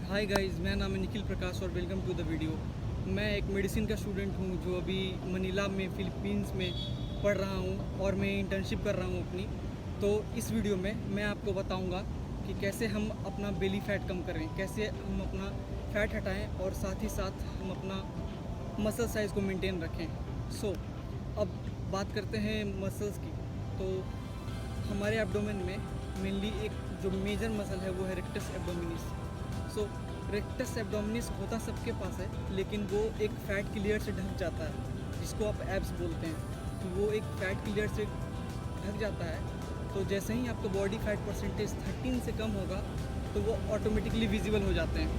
Hi guys, मेरा नाम है निखिल प्रकाश और वेलकम टू द वीडियो। मैं एक मेडिसिन का स्टूडेंट हूँ जो अभी मनीला में फ़िलीपींस में पढ़ रहा हूँ और मैं इंटर्नशिप कर रहा हूँ अपनी। तो इस वीडियो में मैं आपको बताऊँगा कि कैसे हम अपना बेली फ़ैट कम करें, कैसे हम अपना फ़ैट हटाएं और साथ ही साथ हम अपना मसल साइज़ को मेंटेन रखें। अब बात करते हैं मसल्स की। तो हमारे एब्डोमेन में मेनली एक जो मेजर मसल है वो है रेक्टस एब्डोमिनिस। रेक्टस एब्डोमिनिस होता सबके पास है, लेकिन वो एक फ़ैट की लेयर से ढक जाता है जिसको आप एब्स बोलते हैं। तो वो एक फ़ैट की लेयर से ढक जाता है। तो जैसे ही आपका बॉडी फैट परसेंटेज 13 से कम होगा तो वो ऑटोमेटिकली विजिबल हो जाते हैं।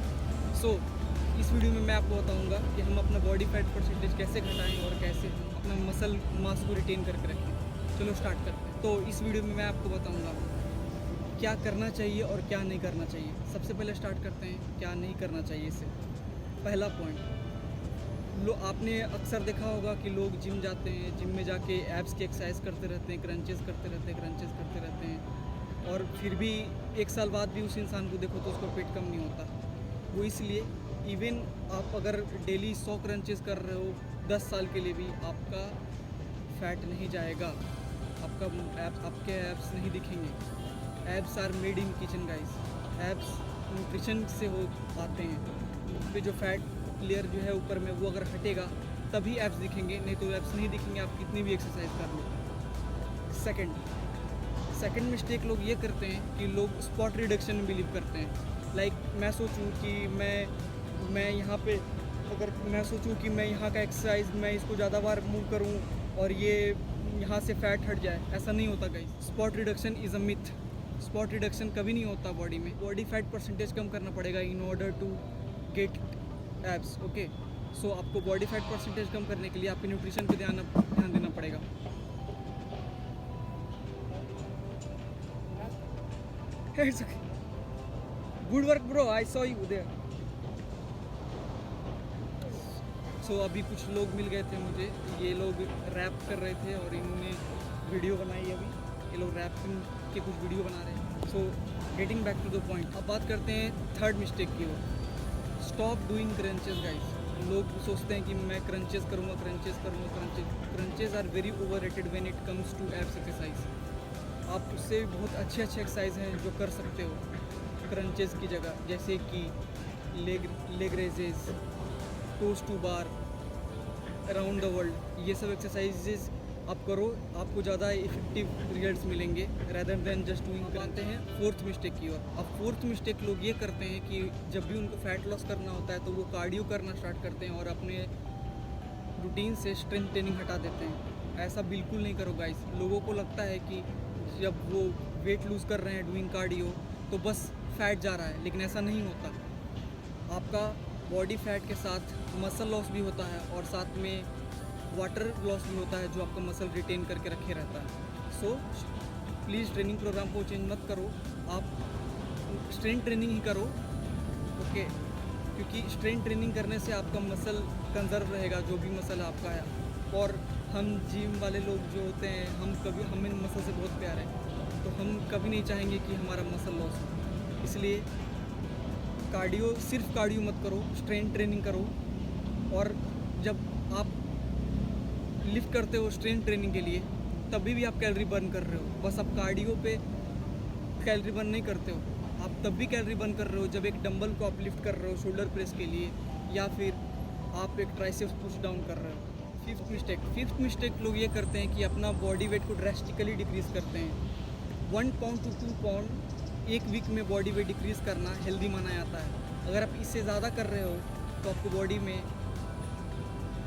इस वीडियो में मैं आपको बताऊंगा कि हम अपना बॉडी फैट परसेंटेज कैसे घटाएं और कैसे हम अपना मसल मास को रिटेन करके रखें। चलो स्टार्ट करते हैं। तो इस वीडियो में मैं आपको बताऊंगा क्या करना चाहिए और क्या नहीं करना चाहिए। सबसे पहले स्टार्ट करते हैं क्या नहीं करना चाहिए इससे। पहला पॉइंट, आपने अक्सर देखा होगा कि लोग जिम जाते हैं, जिम में जाके एब्स की एक्सरसाइज करते रहते हैं, क्रंचेस करते रहते हैं और फिर भी 1 साल बाद भी उस इंसान को देखो तो उसका पेट कम नहीं होता। वो इसलिए इवन आप अगर डेली 100 क्रंचेस कर रहे हो 10 साल के लिए भी आपका फैट नहीं जाएगा, आपके एब्स नहीं दिखेंगे। Abs are made in kitchen guys. Abs nutrition से हो आते हैं। उस पर जो फैट लेयर जो है ऊपर में वो अगर हटेगा तभी एब्स दिखेंगे, नहीं तो एब्स नहीं दिखेंगे आप कितनी भी एक्सरसाइज कर लो। सेकंड मिस्टेक लोग ये करते हैं कि लोग स्पॉट रिडक्शन में बिलीव करते हैं। मैं सोचूं कि मैं यहाँ पे अगर मैं सोचूं कि मैं यहाँ का एक्सरसाइज मैं इसको ज़्यादा बार मूव करूँ और ये यहाँ से फैट हट जाए, ऐसा नहीं होता guys. Spot reduction is a myth. Spot reduction कभी नहीं होता बॉडी में। बॉडी फैट परसेंटेज कम करना पड़ेगा in order to get abs. Okay, आपको बॉडी फैट परसेंटेज कम करने के लिए आपके न्यूट्रिशन पे ध्यान देना पड़ेगा। Good work bro, I saw you there. अभी कुछ लोग मिल गए थे मुझे, ये लोग रैप कर रहे थे और इन्होंने वीडियो बनाई। अभी ये लोग रैपिंग के कुछ वीडियो बना रहे हैं। Getting back to the point, अब बात करते हैं थर्ड मिस्टेक की ओर। Stop doing crunches guys. लोग सोचते हैं कि मैं क्रंचेस करूँगा। Crunches are very overrated when it comes to abs exercise. आप उससे बहुत अच्छे एक्सरसाइज हैं जो कर सकते हो क्रंचेस की जगह, जैसे कि leg raises, toes to bar, around the world. ये सब एक्सरसाइजेज आप करो, आपको ज़्यादा इफेक्टिव रिजल्ट्स मिलेंगे रेदर देन जस्ट डूइंग। आते हैं फोर्थ मिस्टेक की ओर। अब फोर्थ मिस्टेक लोग ये करते हैं कि जब भी उनको फैट लॉस करना होता है तो वो कार्डियो करना स्टार्ट करते हैं और अपने रूटीन से स्ट्रेंथ ट्रेनिंग हटा देते हैं। ऐसा बिल्कुल नहीं करो गाइस। लोगों को लगता है कि जब वो वेट लूज़ कर रहे हैं डूइंग कार्डियो तो बस फैट जा रहा है, लेकिन ऐसा नहीं होता। आपका बॉडी फैट के साथ मसल लॉस भी होता है और साथ में वाटर लॉस भी होता है जो आपका मसल रिटेन करके रखे रहता है। प्लीज़ ट्रेनिंग प्रोग्राम को चेंज मत करो, आप स्ट्रेंथ ट्रेनिंग ही करो। ओके, क्योंकि स्ट्रेंथ ट्रेनिंग करने से आपका मसल कंजर्व रहेगा, जो भी मसल आपका है। और हम जिम वाले लोग जो होते हैं हमें मसल से बहुत प्यार है, तो हम कभी नहीं चाहेंगे कि हमारा मसल लॉस हो। इसलिए सिर्फ कार्डियो मत करो, स्ट्रेंथ ट्रेनिंग करो। और जब आप लिफ्ट करते हो स्ट्रेंथ ट्रेनिंग के लिए तभी भी आप कैलोरी बर्न कर रहे हो। बस आप कार्डियो पे कैलोरी बर्न नहीं करते हो, आप तब भी कैलोरी बर्न कर रहे हो जब एक डंबल को आप लिफ्ट कर रहे हो शोल्डर प्रेस के लिए, या फिर आप एक ट्राइसेप्स पुश डाउन कर रहे हो। फिफ्थ मिस्टेक लोग ये करते हैं कि अपना बॉडी वेट को ड्रेस्टिकली डिक्रीज़ करते हैं। 1 पाउंड टू 2 पाउंड एक वीक में बॉडी वेट डिक्रीज़ करना हेल्दी माना जाता है। अगर आप इससे ज़्यादा कर रहे हो तो आपको बॉडी में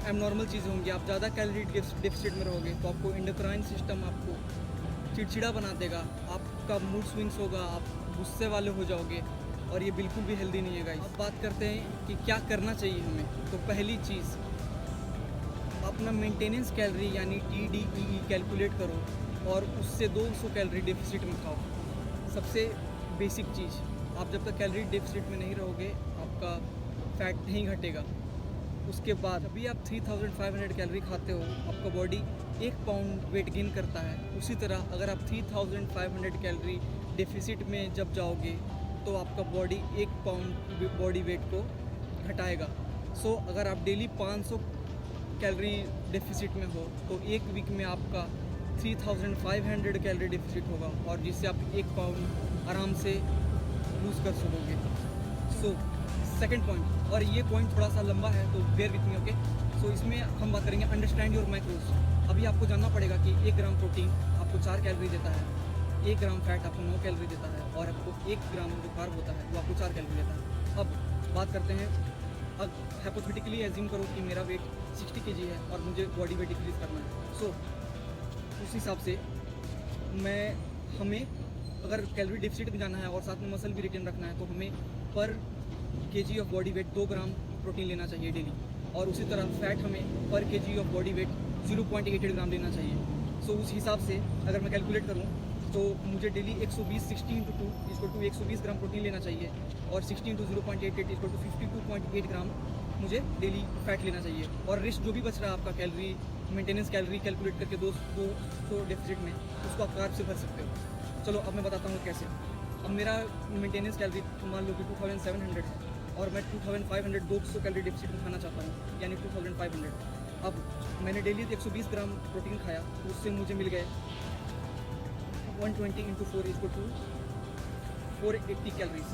एबनॉर्मल चीज़ें होंगी, आप ज़्यादा कैलोरी डेफिसिट में रहोगे, तो आपको एंडोक्राइन सिस्टम आपको चिड़चिड़ा बना देगा, आपका मूड स्विंग्स होगा, आप गुस्से वाले हो जाओगे और ये बिल्कुल भी हेल्दी नहीं है गाइस। अब बात करते हैं कि क्या करना चाहिए हमें। तो पहली चीज़, अपना मेंटेनेंस कैलोरी यानी TDEE कैलकुलेट करो और उससे 200 कैलोरी डेफिसिट में खाओ। सबसे बेसिक चीज़, आप जब तक कैलोरी डेफिसिट में नहीं रहोगे आपका फैट नहीं घटेगा। उसके बाद अभी आप 3500 कैलोरी खाते हो, आपका बॉडी 1 पाउंड वेट गेन करता है। उसी तरह अगर आप 3500 कैलोरी डेफिसिट में जब जाओगे तो आपका बॉडी 1 पाउंड बॉडी वेट को घटाएगा। सो अगर आप डेली 500 कैलोरी डेफिसिट में हो तो एक वीक में आपका 3500 कैलोरी डेफिसिट होगा, और जिससे आप 1 पाउंड आराम से लूज़ कर सकोगे। सो सेकंड पॉइंट, और ये पॉइंट थोड़ा सा लंबा है तो बेयर विथ मी, ओके। सो इसमें हम बात करेंगे अंडरस्टैंड योर मैक्रोज। अभी आपको जानना पड़ेगा कि 1 ग्राम प्रोटीन आपको 4 कैलोरी देता है, 1 ग्राम फैट आपको 9 कैलोरी देता है, और आपको 1 ग्राम जो कार्ब होता है वो आपको 4 कैलोरी देता है। अब बात करते हैं, अब हाइपोथेटिकली एज्यूम करो कि मेरा वेट 60 kg है और मुझे बॉडी वेट डिक्रीज़ करना है। सो उस हिसाब से हमें अगर कैलोरी डेफिसिट में जाना है और साथ में मसल भी रिटेन रखना है तो हमें पर KG of body weight 2 gram protein लेना चाहिए डेली, और उसी तरह फैट हमें पर केजी ऑफ बॉडी वेट 0.88 ग्राम लेना चाहिए। सो उस हिसाब से अगर मैं कैलकुलेट करूँ तो मुझे डेली 120 60 × 2 = 120 ग्राम प्रोटीन लेना चाहिए, और 60 × 0.88 = 52.8 ग्राम मुझे डेली फैट लेना चाहिए। और रेस्ट जो भी बच रहा है आपका कैलोरी मेंटेनेंस कैलोरी कैलकुलेट करके 200 डेफिसिट में, उसको आप कार्ब से भर सकते हो। चलो अब मैं बताता हूँ कैसे। अब मेरा मेंटेनेंस कैलोरी मान लो कि 2700 है, और मैं 2500 200 कैलोरी डेफिसिट में खाना चाहता हूँ, यानी 2500। अब मैंने डेली 120 ग्राम प्रोटीन खाया, तो उससे मुझे मिल गए 120 × 4 = 480 कैलोरीज।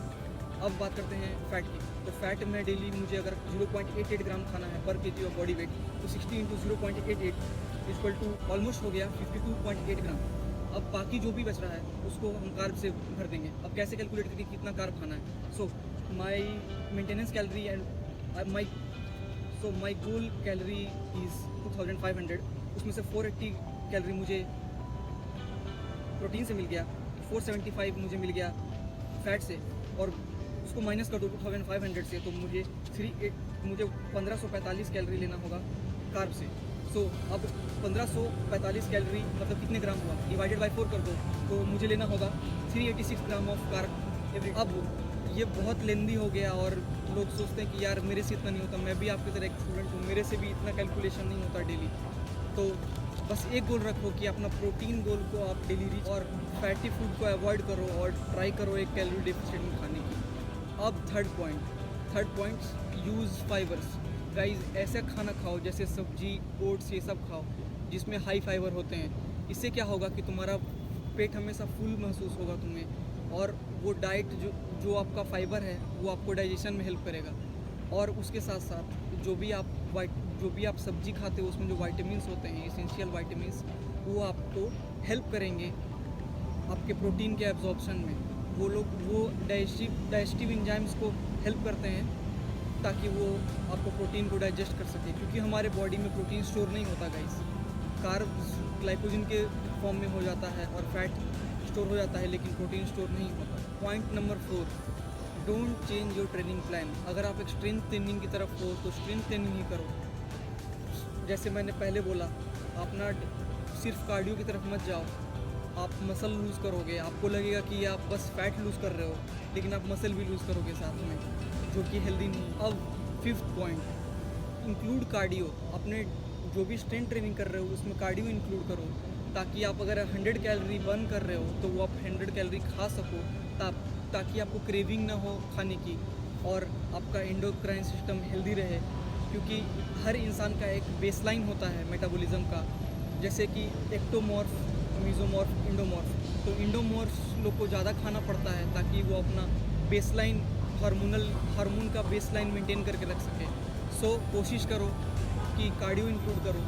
अब बात करते हैं फ़ैट की। तो फैट में डेली मुझे अगर 0.88 ग्राम खाना है पर केजी ऑफ बॉडी वेट, तो 60 × 0.88 = ऑलमोस्ट हो गया 52.8 ग्राम। अब बाकी जो भी बच रहा है उसको हम कार्ब से भर देंगे। अब कैसे कैलकुलेट करेंगे कितना कार्ब खाना है? So my maintenance calorie and my goal calorie is 2500, उसमें से 480 कैलोरी मुझे प्रोटीन से मिल गया, 475 मुझे मिल गया फैट से, और उसको माइनस कर दो 2500 से, तो मुझे 1545 कैलोरी लेना होगा कार्ब से। सो अब 1545 कैलोरी मतलब कितने ग्राम हुआ, डिवाइडेड बाय 4 कर दो, तो मुझे लेना होगा 386 ग्राम ऑफ कार्ब एवरी। अब ये बहुत लेंदी हो गया, और लोग सोचते हैं कि यार मेरे से इतना नहीं होता, मैं भी आपकी तरह एक स्टूडेंट हूँ, मेरे से भी इतना कैलकुलेशन नहीं होता डेली। तो बस एक गोल रखो कि अपना प्रोटीन गोल को आप डेली रीच, और फैटी फूड को अवॉइड करो और ट्राई करो एक कैलोरी डेफिसिट में खाने की। अब third point use fibres. Guys ऐसा खाना खाओ जैसे सब्जी, ओट्स, ये सब खाओ जिसमें हाई फाइबर होते हैं। इससे क्या होगा कि तुम्हारा पेट हमेशा फुल महसूस होगा तुम्हें, और वो डाइट जो आपका फाइबर है वो आपको डाइजेशन में हेल्प करेगा। और उसके साथ साथ जो भी आप सब्जी खाते हो उसमें जो वाइटामिन्स होते हैं, एसेंशियल वाइटामिन्स, वो आपको हेल्प करेंगे आपके प्रोटीन के एब्जॉर्प्शन में। वो डाइजेस्टिव एंजाइम्स को हेल्प करते हैं ताकि वो आपको प्रोटीन को डाइजेस्ट कर सके, क्योंकि हमारे बॉडी में प्रोटीन स्टोर नहीं होता गाइस। कार्ब्स ग्लाइकोजन के फॉर्म में हो जाता है और फैट स्टोर हो जाता है, लेकिन प्रोटीन स्टोर नहीं होता। Point number 4, don't change your training plan. अगर आप एक स्ट्रेंथ ट्रेनिंग की तरफ हो तो स्ट्रेंथ ट्रेनिंग ही करो। जैसे मैंने पहले बोला, अपना सिर्फ कार्डियो की तरफ मत जाओ, आप मसल लूज़ करोगे, आपको लगेगा कि आप बस फैट लूज़ कर रहे हो, लेकिन आप मसल भी लूज़ करोगे साथ में, जो कि हेल्दी नहीं। अब 5th पॉइंट, इंक्लूड कार्डियो। अपने जो भी स्ट्रेंथ ट्रेनिंग कर रहे हो उसमें कार्डियो इंक्लूड करो, ताकि आप अगर 100 कैलोरी बर्न कर रहे हो तो वो आप 100 कैलोरी खा सको, ताकि आपको क्रेविंग ना हो खाने की, और आपका एंडोक्राइन सिस्टम हेल्दी रहे। क्योंकि हर इंसान का एक बेसलाइन होता है मेटाबॉलिज्म का, जैसे कि एक्टोमॉर्फ, मीजोमॉर्फ, इंडोमॉर्फ। तो इंडोमॉर्फ लोग को ज़्यादा खाना पड़ता है ताकि वो अपना बेसलाइन हार्मोन का बेसलाइन मेंटेन करके रख सके। सो कोशिश करो कि कार्डियो इंक्लूड करो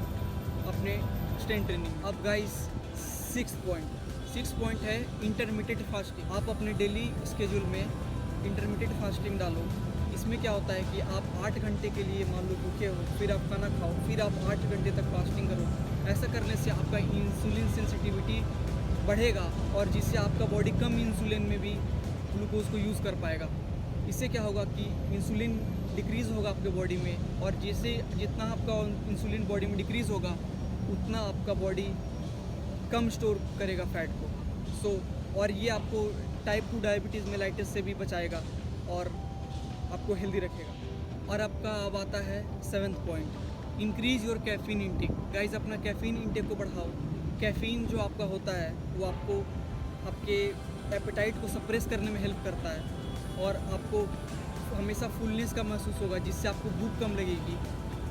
अपने स्ट्रेंथ ट्रेनिंग। अब गाइस 6th पॉइंट है इंटरमिटेंट फास्टिंग। आप अपने डेली स्केड्यूल में इंटरमिटेंट फास्टिंग डालो। इसमें क्या होता है कि आप 8 घंटे के लिए मान लो भूखे हो, फिर आप खाना खाओ, फिर आप 8 घंटे तक फास्टिंग करो। ऐसा करने से आपका इंसुलिन सेंसिटिविटी बढ़ेगा, और जिससे आपका बॉडी कम इंसुलिन में भी ग्लूकोज को यूज़ कर पाएगा। इससे क्या होगा कि इंसुलिन डिक्रीज़ होगा आपके बॉडी में, और जितना आपका इंसुलिन बॉडी में डिक्रीज़ होगा उतना आपका बॉडी कम स्टोर करेगा फैट को। और ये आपको टाइप 2 डायबिटीज़ मेलाइटिस से भी बचाएगा और आपको हेल्दी रखेगा। और आपका अब आता है 7th point, increase your caffeine intake. Guys अपना कैफ़ीन इंटेक को बढ़ाओ। कैफ़ीन जो आपका होता है वो आपको आपके एपेटाइट को सप्रेस करने में हेल्प करता है, और आपको हमेशा फुलनेस का महसूस होगा, जिससे आपको भूख कम लगेगी।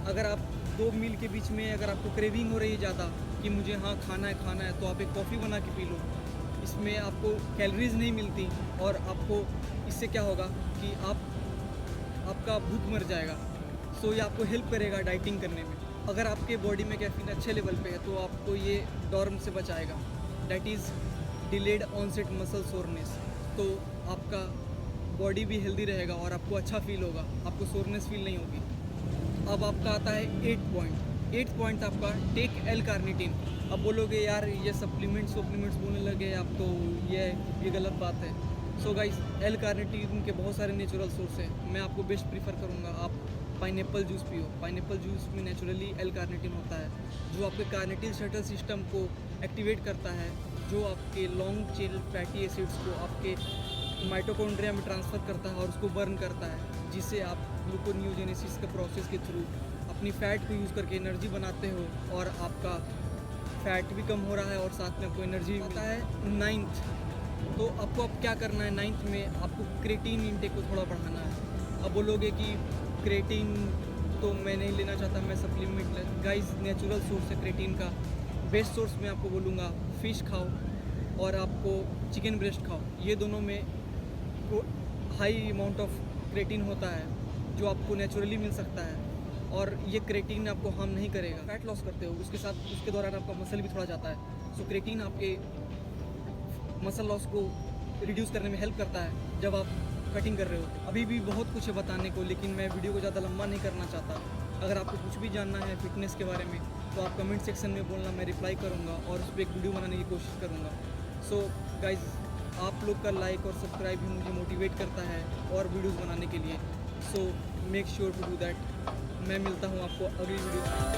अगर आप 2 मील के बीच में अगर आपको क्रेविंग हो रही है ज़्यादा कि मुझे हाँ खाना है, तो आप एक कॉफ़ी बना के पी लो। इसमें आपको कैलोरीज नहीं मिलती और आपको इससे क्या होगा कि आपका भूख मर जाएगा। सो ये आपको हेल्प करेगा डाइटिंग करने में। अगर आपके बॉडी में कैफीन अच्छे लेवल पे है तो आपको ये डॉर्म से बचाएगा, that is delayed onset muscle soreness. तो आपका बॉडी भी हेल्दी रहेगा और आपको अच्छा फील होगा, आपको सोरनेस फील नहीं होगी। अब आपका आता है 8 पॉइंट आपका टेक एल कार्निटिन। अब बोलोगे यार ये सप्लीमेंट्स बोलने लगे आप, तो ये गलत बात है। सो गाइस, एल कार्निटिन के बहुत सारे नेचुरल सोर्स हैं। मैं आपको बेस्ट प्रीफर करूँगा आप पाइनएप्पल जूस पियो। पाइनएप्पल जूस में नेचुरली एल कार्निटिन होता है, जो आपके कार्निटिन शटल सिस्टम को एक्टिवेट करता है, जो आपके लॉन्ग चेन फैटी एसिड्स को आपके माइटोकॉन्ड्रिया में ट्रांसफ़र करता है और उसको बर्न करता है, जिससे आप ग्लूकोनियोजेनेसिस के प्रोसेस के थ्रू अपनी फ़ैट को यूज़ करके एनर्जी बनाते हो और आपका फ़ैट भी कम हो रहा है और साथ में आपको एनर्जी भी मिलता है। 9th, तो आपको अब क्या करना है 9th में, आपको क्रेटीन इंटेक को थोड़ा बढ़ाना है। अब बोलोगे कि क्रेटीन तो मैं नहीं लेना चाहता, मैं सप्लीमेंट गाइस, नेचुरल सोर्स है क्रेटीन का। बेस्ट सोर्स मैं आपको बोलूँगा फ़िश खाओ और आपको चिकन ब्रेस्ट खाओ। ये दोनों में हाई अमाउंट ऑफ क्रेटीन होता है जो आपको नेचुरली मिल सकता है और ये क्रेटीन आपको हार्म नहीं करेगा। फैट लॉस करते हो उसके साथ, उसके दौरान आपका मसल भी थोड़ा जाता है। सो क्रेटीन आपके मसल लॉस को रिड्यूस करने में हेल्प करता है जब आप कटिंग कर रहे हो। अभी भी बहुत कुछ है बताने को, लेकिन मैं वीडियो को ज़्यादा लंबा नहीं करना चाहता। अगर आपको कुछ भी जानना है फिटनेस के बारे में तो आप कमेंट सेक्शन में बोलना, मैं रिप्लाई करूँगा और उस पर एक वीडियो बनाने की कोशिश करूँगा। सो गाइज, आप लोग का लाइक और सब्सक्राइब भी मुझे मोटिवेट करता है और वीडियोज़ बनाने के लिए। So make sure to do that. मैं मिलता हूँ आपको अगली वीडियो में।